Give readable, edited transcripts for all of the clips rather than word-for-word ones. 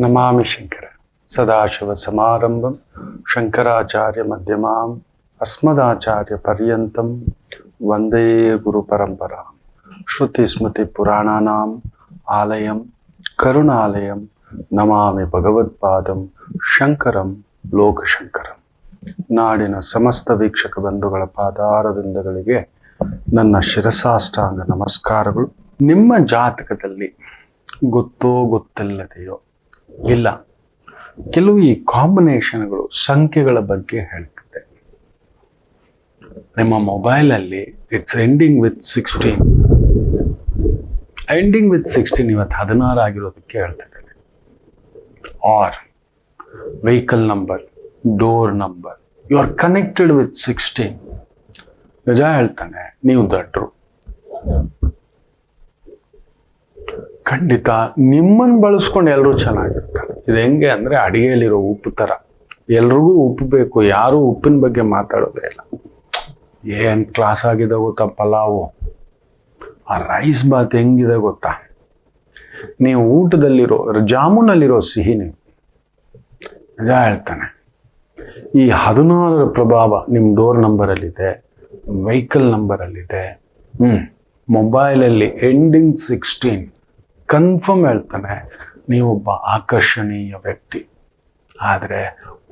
ನಮಾಮಿ ಶಂಕರ ಸದಾಶಿವ ಸಮಾರಂಭಂ ಶಂಕರಾಚಾರ್ಯ ಮಧ್ಯಮಾಂ ಅಸ್ಮದಾಚಾರ್ಯ ಪರ್ಯಂತಂ ವಂದೇ ಗುರು ಪರಂಪರಾ ಶ್ರುತಿ ಸ್ಮೃತಿ ಪುರಾಣಾನಾಂ ಆಲಯಂ ಕರುಣಾಲಯಂ ನಮಾಮಿ ಭಗವತ್ಪಾದಂ ಶಂಕರಂ ಲೋಕಶಂಕರಂ. ನಾಡಿನ ಸಮಸ್ತ ವೀಕ್ಷಕ ಬಂಧುಗಳ ಪಾದಾರವಿಂದಗಳಿಗೆ ನನ್ನ ಶಿರಸಾಷ್ಟಾಂಗ ನಮಸ್ಕಾರಗಳು. ನಿಮ್ಮ ಜಾತಕದಲ್ಲಿ ಗೊತ್ತೋ ಗೊತ್ತಿಲ್ಲದೆಯೋ ಇಲ್ಲ, ಕೆಲವು ಈ ಕಾಂಬಿನೇಷನ್ಗಳು ಸಂಖ್ಯೆಗಳ ಬಗ್ಗೆ ಹೇಳ್ತಿದ್ದೆ. ನಿಮ್ಮ ಮೊಬೈಲಲ್ಲಿ it's ending with 16, ending with 16 ಇವತ್ತು 16 ಆಗಿರೋದಕ್ಕೆ ಹೇಳ್ತಿದ್ದೇನೆ. Or vehicle number, door number, you are connected with 16. ನಿಜ ಹೇಳ್ತಾನೆ, ನೀವು ದಡ್ರು. ಖಂಡಿತ ನಿಮ್ಮನ್ನು ಬಳಸ್ಕೊಂಡು ಎಲ್ಲರೂ ಚೆನ್ನಾಗಿರ್ತಾರೆ. ಇದು ಹೆಂಗೆ ಅಂದರೆ ಅಡಿಗೆಯಲ್ಲಿರೋ ಉಪ್ಪು ಥರ, ಎಲ್ರಿಗೂ ಉಪ್ಪು ಬೇಕು, ಯಾರೂ ಉಪ್ಪಿನ ಬಗ್ಗೆ ಮಾತಾಡೋದೇ ಇಲ್ಲ. ಏನು ಕ್ಲಾಸ್ ಆಗಿದೆ ಗೊತ್ತಾ ಪಲಾವು, ಆ ರೈಸ್ ಬಾತ್ ಹೆಂಗಿದೆ ಗೊತ್ತಾ, ನೀವು ಊಟದಲ್ಲಿರೋ ಜಾಮೂನಲ್ಲಿರೋ ಸಿಹಿ ನೀವು. ನಿಜ ಹೇಳ್ತಾನೆ, ಈ 16ರ ಪ್ರಭಾವ ನಿಮ್ಮ ಡೋರ್ ನಂಬರಲ್ಲಿದೆ, ವೆಹಿಕಲ್ ನಂಬರಲ್ಲಿದೆ, ಮೊಬೈಲಲ್ಲಿ ಎಂಡಿಂಗ್ 16. ಕನ್ಫರ್ಮ್ ಹೇಳ್ತಾನೆ, ನೀವೊಬ್ಬ ಆಕರ್ಷಣೀಯ ವ್ಯಕ್ತಿ, ಆದರೆ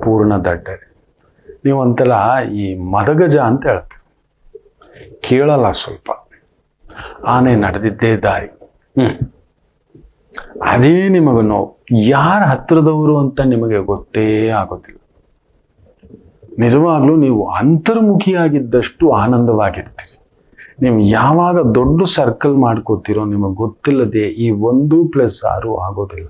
ಪೂರ್ಣ ದಡ್ಡರೆ. ನೀವಂತೆಲ್ಲ ಈ ಮದಗಜ ಅಂತ ಹೇಳ್ತೀವಿ, ಕೇಳಲ್ಲ ಸ್ವಲ್ಪ. ಆನೆ ನಡೆದಿದ್ದೇ ದಾರಿ, ಅದೇ ನಿಮಗೆ ನೋವು. ಯಾರ ಹತ್ತಿರದವರು ಅಂತ ನಿಮಗೆ ಗೊತ್ತೇ ಆಗೋದಿಲ್ಲ. ನಿಜವಾಗ್ಲೂ ನೀವು ಅಂತರ್ಮುಖಿಯಾಗಿದ್ದಷ್ಟು ಆನಂದವಾಗಿರ್ತೀರಿ. ನೀವು ಯಾವಾಗ ದೊಡ್ಡ ಸರ್ಕಲ್ ಮಾಡ್ಕೋತೀರೋ ನಿಮಗೆ ಗೊತ್ತಿಲ್ಲದೆ ಈ 1+6 ಆಗೋದಿಲ್ಲ.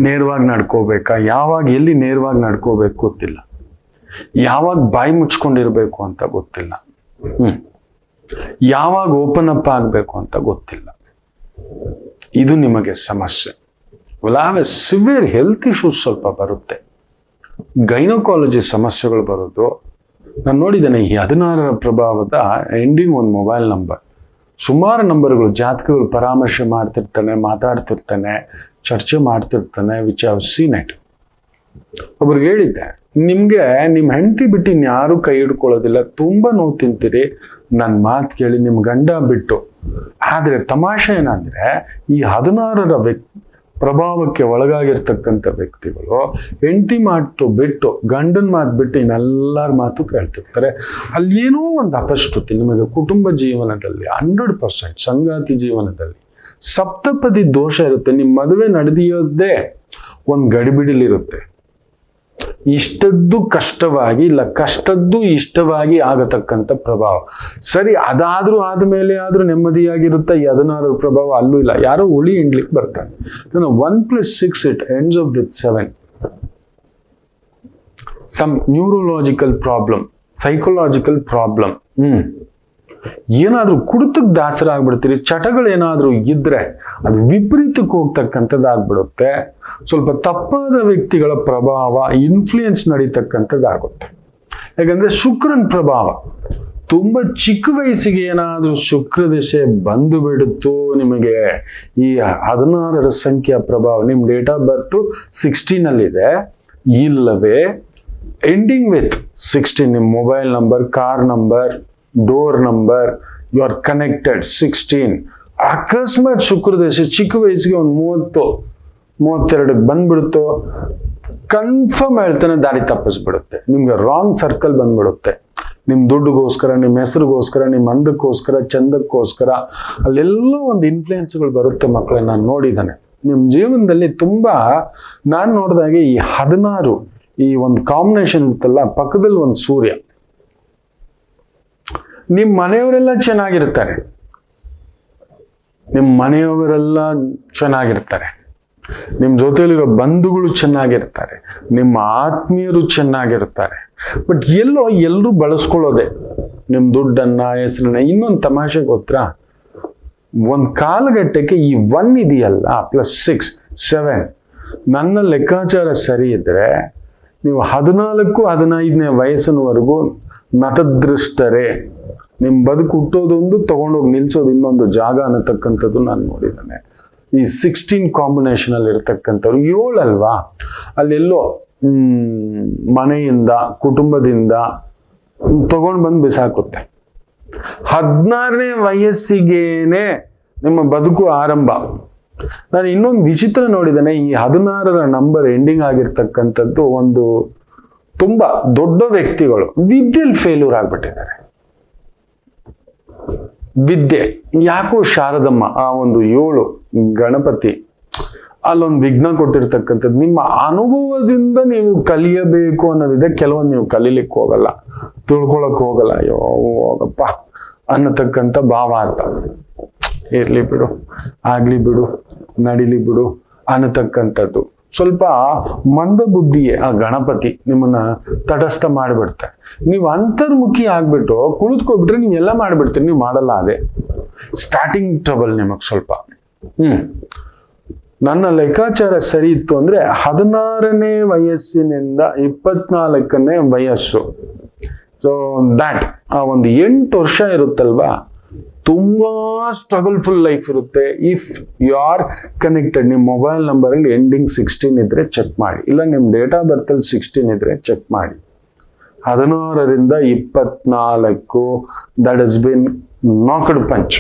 ನೇರವಾಗಿ ನಡ್ಕೋಬೇಕಾ, ಯಾವಾಗ ಎಲ್ಲಿ ನೇರವಾಗಿ ನಡ್ಕೋಬೇಕು ಗೊತ್ತಿಲ್ಲ, ಯಾವಾಗ ಬಾಯಿ ಮುಚ್ಕೊಂಡಿರ್ಬೇಕು ಅಂತ ಗೊತ್ತಿಲ್ಲ, ಯಾವಾಗ ಓಪನ್ ಅಪ್ ಆಗಬೇಕು ಅಂತ ಗೊತ್ತಿಲ್ಲ. ಇದು ನಿಮಗೆ ಸಮಸ್ಯೆ. ಸಿವಿಯರ್ ಹೆಲ್ತ್ ಇಶ್ಯೂಸ್ ಸ್ವಲ್ಪ ಬರುತ್ತೆ, ಗೈನಕಾಲಜಿ ಸಮಸ್ಯೆಗಳು ಬರೋದು ನಾನು ನೋಡಿದ್ದೇನೆ. ಈ 16ರ ಪ್ರಭಾವದ ಎಂಡಿಂಗ್ ಒಂದು ಮೊಬೈಲ್ ನಂಬರ್, ಸುಮಾರು ನಂಬರ್ಗಳು, ಜಾತಕಗಳು ಪರಾಮರ್ಶೆ ಮಾಡ್ತಿರ್ತಾನೆ, ಮಾತಾಡ್ತಿರ್ತಾನೆ, ಚರ್ಚೆ ಮಾಡ್ತಿರ್ತಾನೆ. Which have seen it. ಒಬ್ರಿಗೆ ಹೇಳಿದ್ದೆ, ನಿಮಗೆ ನಿಮ್ಮ ಹೆಂಡತಿ ಬಿಟ್ಟು ಇನ್ಯಾರೂ ಕೈ ಹಿಡ್ಕೊಳ್ಳೋದಿಲ್ಲ, ತುಂಬ ನೋವು ತಿಂತೀರಿ, ನನ್ನ ಮಾತು ಕೇಳಿ ನಿಮ್ಮ ಗಂಡ ಬಿಟ್ಟು. ಆದರೆ ತಮಾಷೆ ಏನಂದರೆ ಈ 16ರ ಪ್ರಭಾವಕ್ಕೆ ಒಳಗಾಗಿರ್ತಕ್ಕಂಥ ವ್ಯಕ್ತಿಗಳು ಹೆಂಡತಿ ಮಾತು ಬಿಟ್ಟು, ಗಂಡನ ಮಾತು ಬಿಟ್ಟು ಇನ್ನೆಲ್ಲರ ಮಾತು ಕೇಳ್ತಿರ್ತಾರೆ. ಅಲ್ಲಿ ಏನೋ ಒಂದು ಅಪಶ್ರುತಿ ನಿಮಗೆ ಕುಟುಂಬ ಜೀವನದಲ್ಲಿ 100%, ಸಂಗಾತಿ ಜೀವನದಲ್ಲಿ ಸಪ್ತಪದಿ ದೋಷ ಇರುತ್ತೆ. ನಿಮ್ಮ ಮದುವೆ ನಡೆದಿಯೋದೇ ಒಂದು ಗಡಿಬಿಡಿಲಿರುತ್ತೆ. ಇಷ್ಟದ್ದು ಕಷ್ಟವಾಗಿ, ಇಲ್ಲ ಕಷ್ಟದ್ದು ಇಷ್ಟವಾಗಿ ಆಗತಕ್ಕಂಥ ಪ್ರಭಾವ. ಸರಿ, ಅದಾದ್ರೂ ಆದ್ಮೇಲೆ ಆದ್ರೂ ನೆಮ್ಮದಿಯಾಗಿರುತ್ತೆ. ಈ 16ರ ಪ್ರಭಾವ ಅಲ್ಲೂ ಇಲ್ಲ, ಯಾರೋ ಉಳಿ ಹಿಂಡ್ಲಿಕ್ಕೆ ಬರ್ತಾನೆ. 1+6 it ends up with 7. Some neurological problem, psychological problem. ಏನಾದ್ರೂ ಕುಡಿತಕ್ಕೆ ದಾಸರ ಆಗ್ಬಿಡ್ತೀರಿ, ಚಟಗಳೇನಾದ್ರೂ ಇದ್ರೆ ಅದು ವಿಪರೀತಕ್ಕೆ ಹೋಗ್ತಕ್ಕಂಥದ್ದಾಗ್ಬಿಡುತ್ತೆ. ಸ್ವಲ್ಪ ತಪ್ಪಾದ ವ್ಯಕ್ತಿಗಳ ಪ್ರಭಾವ, ಇನ್ಫ್ಲೂಯೆನ್ಸ್ ನಡೀತಕ್ಕಂಥದ್ದಾಗುತ್ತೆ. ಯಾಕಂದ್ರೆ ಶುಕ್ರನ ಪ್ರಭಾವ ತುಂಬ ಚಿಕ್ಕ ವಯಸ್ಸಿಗೆ ಏನಾದರೂ ಶುಕ್ರ ದಶೆ ಬಂದು ಬಿಡುತ್ತೋ ನಿಮಗೆ, ಈ 16ರ ಸಂಖ್ಯೆಯ ಪ್ರಭಾವ ನಿಮ್ಮ ಡೇಟ್ ಆಫ್ ಬರ್ತು 16ಅಲ್ಲಿದೆ, ಇಲ್ಲವೇ ಎಂಡಿಂಗ್ ವಿತ್ 16, ನಿಮ್ಮ mobile number, car number, door number, you are connected 16. ಅಕಸ್ಮಾತ್ ಶುಕ್ರದಶೆ ಚಿಕ್ಕ ವಯಸ್ಸಿಗೆ ಒಂದು 30-32 ಬಂದ್ಬಿಡುತ್ತೋ, ಕನ್ಫರ್ಮ್ ಹೇಳ್ತಾನೆ ದಾರಿ ತಪ್ಪಿಸ್ಬಿಡುತ್ತೆ. ನಿಮ್ಗೆ ರಾಂಗ್ ಸರ್ಕಲ್ ಬಂದ್ಬಿಡುತ್ತೆ. ನಿಮ್ಮ ದುಡ್ಡುಗೋಸ್ಕರ, ನಿಮ್ಮ ಹೆಸರಿಗೋಸ್ಕರ, ನಿಮ್ಮ ಅಂದಕ್ಕೋಸ್ಕರ, ಚಂದಕ್ಕೋಸ್ಕರ ಅಲ್ಲೆಲ್ಲೋ ಒಂದು ಇನ್ಫ್ಲೂಯೆನ್ಸ್ಗಳು ಬರುತ್ತೆ ಮಕ್ಕಳೇ. ನಾನು ನೋಡಿದ್ದಾನೆ ನಿಮ್ಮ ಜೀವನದಲ್ಲಿ ತುಂಬ. ನಾನು ನೋಡಿದಾಗೆ ಈ 16 ಈ ಒಂದು ಕಾಂಬಿನೇಷನ್ ಇರುತ್ತಲ್ಲ, ಪಕ್ಕದಲ್ಲಿ ಒಂದು ಸೂರ್ಯ. ನಿಮ್ಮ ಮನೆಯವರೆಲ್ಲ ಚೆನ್ನಾಗಿರ್ತಾರೆ, ನಿಮ್ಮ ಮನೆಯವರೆಲ್ಲ ಚೆನ್ನಾಗಿರ್ತಾರೆ, ನಿಮ್ಮ ಜೊತೆಯಲ್ಲಿರೋ ಬಂಧುಗಳು ಚೆನ್ನಾಗಿರ್ತಾರೆ, ನಿಮ್ಮ ಆತ್ಮೀಯರು ಚೆನ್ನಾಗಿರ್ತಾರೆ. ಬಟ್ ಎಲ್ಲರೂ ಬಳಸ್ಕೊಳ್ಳೋದೆ ನಿಮ್ಮ ದುಡ್ಡನ್ನ, ಹೆಸರನ್ನ. ಇನ್ನೊಂದು ತಮಾಷೆ ಗೊತ್ತಾ, ಒಂದು ಕಾಲಘಟ್ಟಕ್ಕೆ ಈ 1 ಇದೆಯಲ್ಲ, +6, 7, ನನ್ನ ಲೆಕ್ಕಾಚಾರ ಸರಿ ಇದ್ರೆ ನೀವು 14-15ನೇ ವಯಸ್ಸಿನವರೆಗೂ ನತದೃಷ್ಟರೇ. ನಿಮ್ಮ ಬದುಕು ಹುಟ್ಟೋದೊಂದು, ತಗೊಂಡೋಗಿ ನಿಲ್ಸೋದು ಇನ್ನೊಂದು ಜಾಗ ಅನ್ನತಕ್ಕಂಥದ್ದು ನಾನು ನೋಡಿದ್ದೇನೆ. ಈ 16 ಕಾಂಬಿನೇಷನ್ ಅಲ್ಲಿ ಇರ್ತಕ್ಕಂಥವ್ರು 7 ಅಲ್ವಾ, ಅಲ್ಲೆಲ್ಲೋ ಮನೆಯಿಂದ ಕುಟುಂಬದಿಂದ ತಗೊಂಡು ಬಂದು ಬಿಸಾಕುತ್ತೆ. 16ನೇ ವಯಸ್ಸಿಗೇನೆ ನಿಮ್ಮ ಬದುಕು ಆರಂಭ. ನಾನು ಇನ್ನೊಂದು ವಿಚಿತ್ರ ನೋಡಿದ್ದೇನೆ, ಈ 16ರ ನಂಬರ್ ಎಂಡಿಂಗ್ ಆಗಿರ್ತಕ್ಕಂಥದ್ದು ಒಂದು ತುಂಬಾ ದೊಡ್ಡ ವ್ಯಕ್ತಿಗಳು ವಿದ್ಯೆಯಲ್ಲಿ ಫೇಲ್ಯೂರ್ ಆಗ್ಬಿಟ್ಟಿದ್ದಾರೆ. ವಿದ್ಯೆ ಯಾಕೋ ಶಾರದಮ್ಮ ಆ ಒಂದು 7 ಗಣಪತಿ ಅಲ್ಲೊಂದು ವಿಘ್ನ ಕೊಟ್ಟಿರ್ತಕ್ಕಂಥದ್ದು. ನಿಮ್ಮ ಅನುಭವದಿಂದ ನೀವು ಕಲಿಯಬೇಕು ಅನ್ನೋದಿದೆ, ಕೆಲವೊಂದು ನೀವು ಕಲೀಲಿಕ್ಕೆ ಹೋಗಲ್ಲ, ತಿಳ್ಕೊಳಕ್ ಹೋಗಲ್ಲ, ಅಯ್ಯೋ ಹೋಗಪ್ಪ ಅನ್ನತಕ್ಕಂಥ ಭಾವಾರ್ಥ. ಇರ್ಲಿ ಬಿಡು, ಆಗ್ಲಿ ಬಿಡು, ನಡಿಲಿ ಬಿಡು ಅನ್ನತಕ್ಕಂಥದ್ದು. ಸ್ವಲ್ಪ ಮಂದ ಬುದ್ಧಿಯೇ ಆ ಗಣಪತಿ ನಿಮ್ಮನ್ನ ತಟಸ್ಥ ಮಾಡಿಬಿಡ್ತಾರೆ. ನೀವು ಅಂತರ್ಮುಖಿ ಆಗ್ಬಿಟ್ಟು ಕುಳಿತುಕೊಬಿಟ್ರೆ ನೀವೆಲ್ಲ ಮಾಡಿಬಿಡ್ತೀರಿ, ನೀವು ಮಾಡಲ್ಲ. ಅದೇ ಸ್ಟಾರ್ಟಿಂಗ್ ಟ್ರಬಲ್ ನಿಮಗ್ ಸ್ವಲ್ಪ. ನನ್ನ ಲೆಕ್ಕಾಚಾರ ಸರಿ ಇತ್ತು ಅಂದ್ರೆ 16ನೇ ವಯಸ್ಸಿನಿಂದ 24ನೇ ವಯಸ್ಸು, ಸೊ ದ್ಯಾಟ್ ಆ ಒಂದು 8 ವರ್ಷ ಇರುತ್ತಲ್ವಾ, ತುಂಬಾ ಸ್ಟ್ರಗಲ್ಫುಲ್ ಲೈಫ್ ಇರುತ್ತೆ. ಇಫ್ ಯು ಆರ್ ಕನೆಕ್ಟೆಡ್, ನಿಮ್ಮ ಮೊಬೈಲ್ ನಂಬರ್ ಅಲ್ಲಿ ಎಂಡಿಂಗ್ 16 ಇದ್ರೆ ಚೆಕ್ ಮಾಡಿ, ಇಲ್ಲ ನಿಮ್ಮ ಡೇಟ್ ಆಫ್ ಬರ್ತ್ ಅಲ್ಲಿ 16 ಇದ್ರೆ ಚೆಕ್ ಮಾಡಿ. 16ರಿಂದ 24 ದಟ್ ಹಸ್ ಬಿನ್ ನಾಕ್ಡ್ ಪಂಚ್.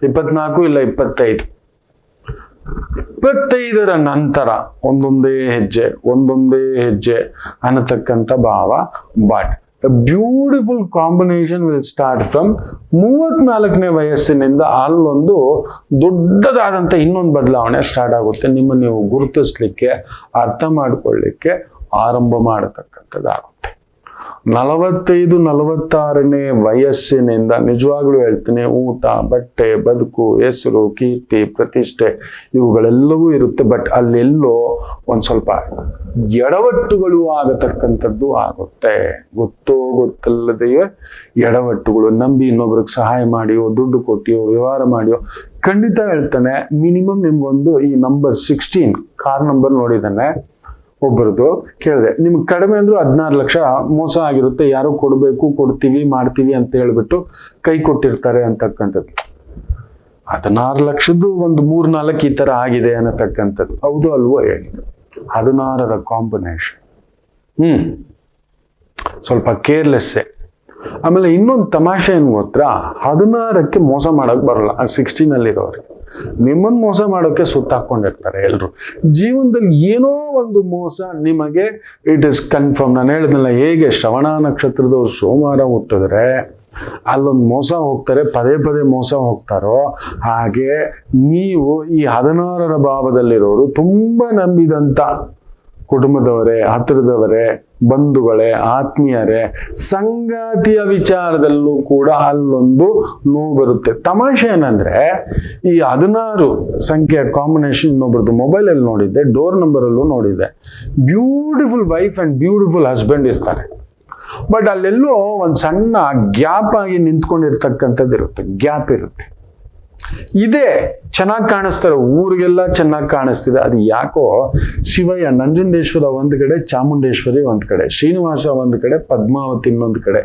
24 ಇಲ್ಲ 25. 25ರ ನಂತರ ಒಂದೊಂದೇ ಹೆಜ್ಜೆ ಅನ್ನತಕ್ಕಂಥ ಭಾವ. But a beautiful combination will start from 34ನೇ ವಯಸ್ಸಿನಿಂದ ಅಲ್ಲೊಂದು ದೊಡ್ಡದಾದಂಥ ಇನ್ನೊಂದು ಬದಲಾವಣೆ ಸ್ಟಾರ್ಟ್ ಆಗುತ್ತೆ. ನಿಮ್ಮ ನೀವು ಗುರುತಿಸ್ಲಿಕ್ಕೆ, ಅರ್ಥ ಮಾಡ್ಕೊಳ್ಳಿಕ್ಕೆ ಆರಂಭ ಮಾಡತಕ್ಕಂಥದ್ದಾಗುತ್ತೆ. 45-46ನೇ ವಯಸ್ಸಿನಿಂದ ನಿಜವಾಗ್ಲೂ ಹೇಳ್ತೀನಿ, ಊಟ, ಬಟ್ಟೆ, ಬದುಕು, ಹೆಸರು, ಕೀರ್ತಿ, ಪ್ರತಿಷ್ಠೆ ಇವುಗಳೆಲ್ಲವೂ ಇರುತ್ತೆ. ಬಟ್ ಅಲ್ಲೆಲ್ಲೋ ಒಂದ್ ಸ್ವಲ್ಪ ಎಡವಟ್ಟುಗಳು ಆಗತಕ್ಕಂಥದ್ದು ಆಗುತ್ತೆ. ಗೊತ್ತೋ ಗೊತ್ತಲ್ಲದೆಯೇ ಎಡವಟ್ಟುಗಳು. ನಂಬಿ ಇನ್ನೊಬ್ರಿಗೆ ಸಹಾಯ ಮಾಡಿಯೋ, ದುಡ್ಡು ಕೊಟ್ಟಿಯೋ, ವ್ಯವಹಾರ ಮಾಡಿಯೋ, ಖಂಡಿತ ಹೇಳ್ತಾನೆ ಮಿನಿಮಮ್ ನಿಮ್ಗೊಂದು ಈ ನಂಬರ್ 16 ಕಾರ್ ನಂಬರ್ ನೋಡಿದ್ದಾನೆ ಒಬ್ಬರದು, ಕೇಳಿದೆ ನಿಮ್ಗೆ ಕಡಿಮೆ ಅಂದ್ರೂ 16 ಲಕ್ಷ ಮೋಸ ಆಗಿರುತ್ತೆ, ಯಾರೋ ಕೊಡ್ಬೇಕು, ಕೊಡ್ತೀವಿ, ಮಾಡ್ತೀವಿ ಅಂತ ಹೇಳ್ಬಿಟ್ಟು ಕೈ ಕೊಟ್ಟಿರ್ತಾರೆ ಅಂತಕ್ಕಂಥದ್ದು. 16 ಲಕ್ಷದ್ದು ಒಂದು 3-4 ಈ ತರ ಆಗಿದೆ ಅನ್ನತಕ್ಕಂಥದ್ದು. ಹೌದು ಅಲ್ವೋ ಹೇಳಿ. 16ರ ಕಾಂಬಿನೇಷನ್ ಸ್ವಲ್ಪ ಕೇರ್ಲೆಸ್ಸೇ. ಆಮೇಲೆ ಇನ್ನೊಂದು ತಮಾಷೆ ಏನ್ ಗೊತ್ತಾ, 16ಕ್ಕೆ ಮೋಸ ಮಾಡಕ್ ಬರಲ್ಲ. ಆ 16 ಅಲ್ಲಿರೋರಿಗೆ ನಿಮ್ಮನ್ನ ಮೋಸ ಮಾಡೋಕೆ ಸುತ್ತಾಕೊಂಡಿರ್ತಾರೆ ಎಲ್ರು. ಜೀವನದಲ್ಲಿ ಏನೋ ಒಂದು ಮೋಸ ನಿಮಗೆ ಇಟ್ ಇಸ್ ಕನ್ಫರ್ಮ್. ನಾನು ಹೇಳಿದ್ನಲ್ಲ, ಹೇಗೆ ಶ್ರವಣ ನಕ್ಷತ್ರದವ್ರು ಸೋಮವಾರ ಹುಟ್ಟಿದ್ರೆ ಅಲ್ಲೊಂದು ಮೋಸ ಹೋಗ್ತಾರೆ, ಪದೇ ಪದೇ ಮೋಸ ಹೋಗ್ತಾರೋ ಹಾಗೆ ನೀವು ಈ 16ರ ಭಾವದಲ್ಲಿರೋರು ತುಂಬಾ ನಂಬಿದಂತ ಕುಟುಂಬದವರೇ, ಹತ್ತಿರದವರೇ, ಬಂಧುಗಳೇ, ಆತ್ಮೀಯರೇ, ಸಂಗಾತಿಯ ವಿಚಾರದಲ್ಲೂ ಕೂಡ ಅಲ್ಲೊಂದು ನೋವು ಬರುತ್ತೆ. ತಮಾಷೆ ಏನಂದ್ರೆ ಈ 16 ಸಂಖ್ಯೆಯ ಕಾಂಬಿನೇಷನ್ ಇನ್ನೊಬ್ರದ್ದು ಮೊಬೈಲಲ್ಲಿ ನೋಡಿದ್ದೆ, ಡೋರ್ ನಂಬರ್ ಅಲ್ಲೂ ನೋಡಿದ್ದೆ. Beautiful wife and beautiful husband ಇರ್ತಾರೆ. ಬಟ್ ಅಲ್ಲೆಲ್ಲೋ ಒಂದು ಸಣ್ಣ ಗ್ಯಾಪ್ ಆಗಿ ನಿಂತ್ಕೊಂಡಿರ್ತಕ್ಕಂಥದ್ದು ಇರುತ್ತೆ, ಗ್ಯಾಪ್ ಇರುತ್ತೆ. ಇದೇ ಚೆನ್ನಾಗಿ ಕಾಣಿಸ್ತಾರೆ, ಊರಿಗೆಲ್ಲ ಚೆನ್ನಾಗಿ ಕಾಣಿಸ್ತಿದೆ. ಅದು ಯಾಕೋ ಶಿವಯ್ಯ ನಂಜುಂಡೇಶ್ವರ ಒಂದ್ ಕಡೆ, ಚಾಮುಂಡೇಶ್ವರಿ ಒಂದ್ ಕಡೆ, ಶ್ರೀನಿವಾಸ ಒಂದ್ ಕಡೆ, ಪದ್ಮಾವತಿ ಇನ್ನೊಂದ್ ಕಡೆ,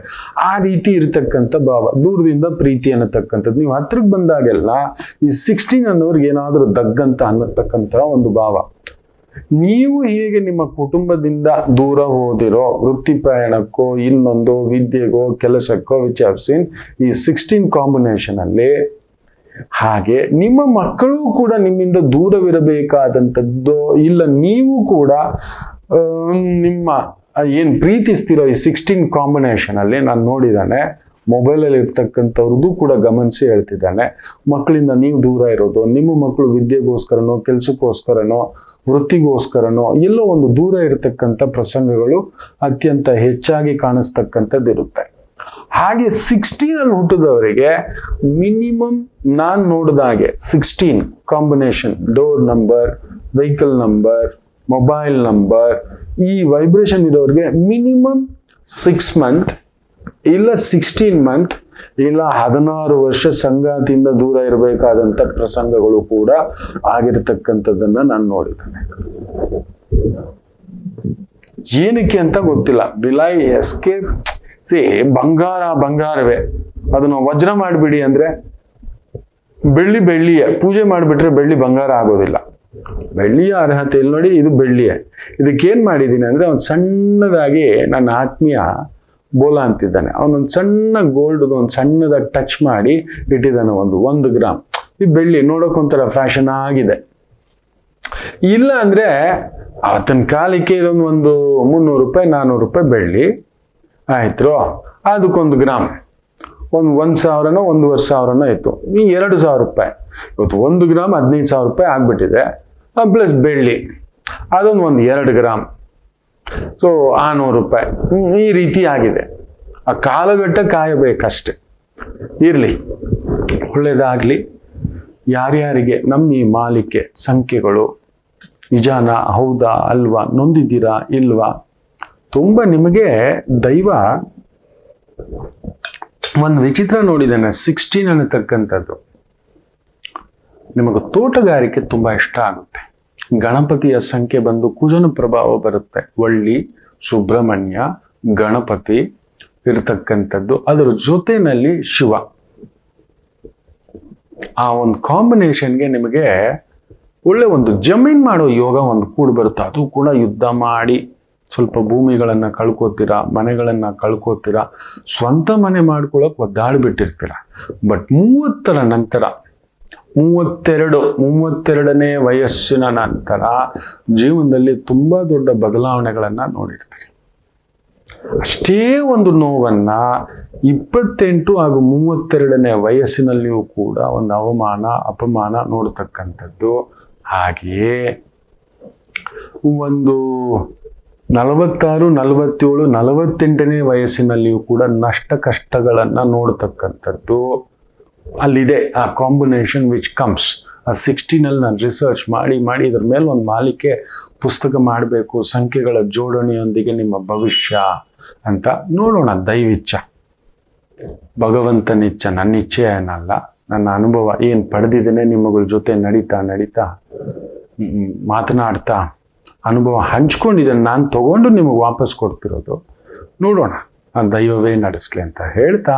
ಆ ರೀತಿ ಇರ್ತಕ್ಕಂಥ ಭಾವ. ದೂರದಿಂದ ಪ್ರೀತಿ ಅನ್ನತಕ್ಕಂಥದ್ದು. ನೀವು ಹತ್ರಕ್ಕೆ ಬಂದಾಗೆಲ್ಲ ಈ 16 ಅನ್ನೋರ್ಗೆ ಏನಾದ್ರೂ ದಗ್ಗಂತ ಅನ್ನತಕ್ಕಂಥ ಒಂದು ಭಾವ. ನೀವು ಹೇಗೆ ನಿಮ್ಮ ಕುಟುಂಬದಿಂದ ದೂರ ಹೋದಿರೋ, ವೃತ್ತಿ ಪ್ರಯಾಣಕ್ಕೋ, ಇನ್ನೊಂದು ವಿದ್ಯೆಗೋ, ಕೆಲಸಕ್ಕೋ, ವಿಚ್ ಹ್ಯಾವ್ ಸೀನ್ ಈ 16 ಕಾಂಬಿನೇಷನ್ ಅಲ್ಲಿ, ಹಾಗೆ ನಿಮ್ಮ ಮಕ್ಕಳು ಕೂಡ ನಿಮ್ಮಿಂದ ದೂರವಿರಬೇಕಾದಂಥದ್ದು ಇಲ್ಲ. ನೀವು ಕೂಡ ನಿಮ್ಮ ಏನ್ ಪ್ರೀತಿಸ್ತಿರೋ ಈ 16 ಕಾಂಬಿನೇಷನ್ ಅಲ್ಲಿ ನಾನು ನೋಡಿದ್ದಾನೆ. ಮೊಬೈಲಲ್ಲಿ ಇರ್ತಕ್ಕಂಥವ್ರದ್ದು ಕೂಡ ಗಮನಿಸಿ ಹೇಳ್ತಿದ್ದಾನೆ. ಮಕ್ಕಳಿಂದ ನೀವು ದೂರ ಇರೋದು, ನಿಮ್ಮ ಮಕ್ಕಳು ವಿದ್ಯೆಗೋಸ್ಕರನೋ, ಕೆಲಸಕ್ಕೋಸ್ಕರನೋ, ವೃತ್ತಿಗೋಸ್ಕರನೋ ಎಲ್ಲೋ ಒಂದು ದೂರ ಇರತಕ್ಕಂಥ ಪ್ರಸಂಗಗಳು ಅತ್ಯಂತ ಹೆಚ್ಚಾಗಿ ಕಾಣಿಸ್ತಕ್ಕಂಥದ್ದು ಇರುತ್ತೆ. ಹಾಗೆ 16 ಅಲ್ಲಿ ಹುಟ್ಟಿದವರಿಗೆ ಮಿನಿಮಮ್ ನಾನ್ ನೋಡಿದಾಗೆ 16 combination, door number, vehicle number, mobile number, ಈ ವೈಬ್ರೇಷನ್ ಇರೋರಿಗೆ ಮಿನಿಮಮ್ 6 ಮಂತ್ ಇಲ್ಲ 16 ಮಂತ್ ಇಲ್ಲ 16 ವರ್ಷ ಸಂಗಾತಿಯಿಂದ ದೂರ ಇರಬೇಕಾದಂತ ಪ್ರಸಂಗಗಳು ಕೂಡ ಆಗಿರತಕ್ಕಂಥದ್ದನ್ನ ನಾನು ನೋಡಿದ್ದೇನೆ. ಏನಕ್ಕೆ ಅಂತ ಗೊತ್ತಿಲ್ಲ. ಬಿಲೈ ಎಸ್ಕೇಪ್ ಬಂಗಾರವೇ, ಅದನ್ನು ವಜ್ರ ಮಾಡಿಬಿಡಿ ಅಂದ್ರೆ ಬೆಳ್ಳಿಯೇ, ಪೂಜೆ ಮಾಡಿಬಿಟ್ರೆ ಬೆಳ್ಳಿ ಬಂಗಾರ ಆಗೋದಿಲ್ಲ. ಬೆಳ್ಳಿಯ ಅರ್ಹತೆ ಇಲ್ಲಿ ನೋಡಿ, ಇದು ಬೆಳ್ಳಿಯೇ. ಇದಕ್ಕೇನು ಮಾಡಿದ್ದೀನಿ ಅಂದರೆ, ಒಂದು ಸಣ್ಣದಾಗಿ ನನ್ನ ಆತ್ಮೀಯ ಬೋಲ ಅಂತಿದ್ದಾನೆ, ಅವನೊಂದು ಸಣ್ಣ ಗೋಲ್ಡ್ದು ಒಂದು ಸಣ್ಣದಾಗಿ ಟಚ್ ಮಾಡಿ ಇಟ್ಟಿದ್ದಾನೆ, 1 ಗ್ರಾಮ್. ಈ ಬೆಳ್ಳಿ ನೋಡೋಕೊಂಥರ ಫ್ಯಾಷನ್ ಆಗಿದೆ. ಇಲ್ಲ ಅಂದರೆ ಆತನ ಕಾಲಕ್ಕೆ ಇದೊಂದು 300 ರೂಪಾಯಿ 400 ರೂಪಾಯಿ ಬೆಳ್ಳಿ ಆಯ್ತು, ಅದಕ್ಕೊಂದು ಗ್ರಾಮ್ ಒಂದು 1,000ನೋ 1,500ನೋ ಇತ್ತು, ಈ 2,000 ರೂಪಾಯಿ. ಇವತ್ತು 1 ಗ್ರಾಮ್ 15,000 ರೂಪಾಯಿ ಆಗ್ಬಿಟ್ಟಿದೆ. ಪ್ಲಸ್ ಬೆಳ್ಳಿ ಅದೊಂದು 2 ಗ್ರಾಮ್, ಸೊ 600 ರೂಪಾಯಿ. ಈ ರೀತಿ ಆಗಿದೆ. ಆ ಕಾಲಘಟ್ಟ ಕಾಯಬೇಕಷ್ಟೆ. ಇರಲಿ, ಒಳ್ಳೇದಾಗಲಿ. ಯಾರ್ಯಾರಿಗೆ ನಮ್ಮ ಈ ಮಾಲಿಕೆ ಸಂಖ್ಯೆಗಳು ನಿಜಾನ ಹೌದಾ ಅಲ್ವಾ, ನೊಂದಿದ್ದೀರಾ ಇಲ್ವಾ? ತುಂಬ ನಿಮಗೆ ದೈವ ಒಂದು ವಿಚಿತ್ರ ನೋಡಿದ್ದೇನೆ, 16 ಅನ್ನತಕ್ಕಂಥದ್ದು. ನಿಮಗೆ ತೋಟಗಾರಿಕೆ ತುಂಬ ಇಷ್ಟ ಆಗುತ್ತೆ. ಗಣಪತಿಯ ಸಂಖ್ಯೆ ಬಂದು ಕುಜನ ಪ್ರಭಾವ ಬರುತ್ತೆ. ವಳ್ಳಿ, ಸುಬ್ರಹ್ಮಣ್ಯ, ಗಣಪತಿ ಇರತಕ್ಕಂಥದ್ದು, ಅದರ ಜೊತೆಯಲ್ಲಿ ಶಿವ. ಆ ಒಂದು ಕಾಂಬಿನೇಷನ್ಗೆ ನಿಮಗೆ ಒಳ್ಳೆ ಒಂದು ಜಮೀನ್ ಮಾಡೋ ಯೋಗ ಒಂದು ಕೂಡ ಬರುತ್ತೆ. ಅದು ಕೂಡ ಯುದ್ಧ ಮಾಡಿ ಸ್ವಲ್ಪ ಭೂಮಿಗಳನ್ನು ಕಳ್ಕೋತೀರಾ, ಮನೆಗಳನ್ನು ಕಳ್ಕೋತೀರಾ, ಸ್ವಂತ ಮನೆ ಮಾಡ್ಕೊಳ್ಳೋಕೆ ಒದ್ದಾಡಿಬಿಟ್ಟಿರ್ತೀರ. ಬಟ್ 30ರ ನಂತರ 32ನೇ ವಯಸ್ಸಿನ ನಂತರ ಜೀವನದಲ್ಲಿ ತುಂಬ ದೊಡ್ಡ ಬದಲಾವಣೆಗಳನ್ನು ನೋಡಿರ್ತೀರಿ. ಅಷ್ಟೇ ಒಂದು ನೋವನ್ನ 28 ಹಾಗೂ 32ನೇ ವಯಸ್ಸಿನಲ್ಲಿಯೂ ಕೂಡ ಒಂದು ಅವಮಾನ ಅಪಮಾನ ನೋಡತಕ್ಕಂಥದ್ದು. ಹಾಗೆಯೇ ಒಂದು 46, 47, 48ನೇ ವಯಸ್ಸಿನಲ್ಲಿಯೂ ಕೂಡ ನಷ್ಟ ಕಷ್ಟಗಳನ್ನು ನೋಡತಕ್ಕಂಥದ್ದು ಅಲ್ಲಿದೆ. ಆ ಕಾಂಬಿನೇಷನ್ ವಿಚ್ ಕಮ್ಸ್. ಆ 16ನಲ್ಲಿ ನಾನು ರಿಸರ್ಚ್ ಮಾಡಿ ಇದ್ರ ಮೇಲೆ ಒಂದು ಮಾಲಿಕೆ ಪುಸ್ತಕ ಮಾಡಬೇಕು, ಸಂಖ್ಯೆಗಳ ಜೋಡಣೆಯೊಂದಿಗೆ ನಿಮ್ಮ ಭವಿಷ್ಯ ಅಂತ. ನೋಡೋಣ, ದೈವಿಚ್ಛ, ಭಗವಂತನಿಚ್ಛ, ನನ್ನ ಇಚ್ಛೆ ಏನಲ್ಲ. ನನ್ನ ಅನುಭವ ಏನು ಪಡೆದಿದ್ದೇನೆ, ನಿಮ್ಮಗಳ ಜೊತೆ ನಡೀತಾ ಮಾತನಾಡ್ತಾ ಅನುಭವ ಹಂಚ್ಕೊಂಡಿದ್ದೇನೆ, ನಾನು ತಗೊಂಡು ನಿಮಗೆ ವಾಪಸ್ ಕೊಡ್ತಿರೋದು. ನೋಡೋಣ, ಆ ದೈವವೇ ನಡೆಸಲಿ ಅಂತ ಹೇಳ್ತಾ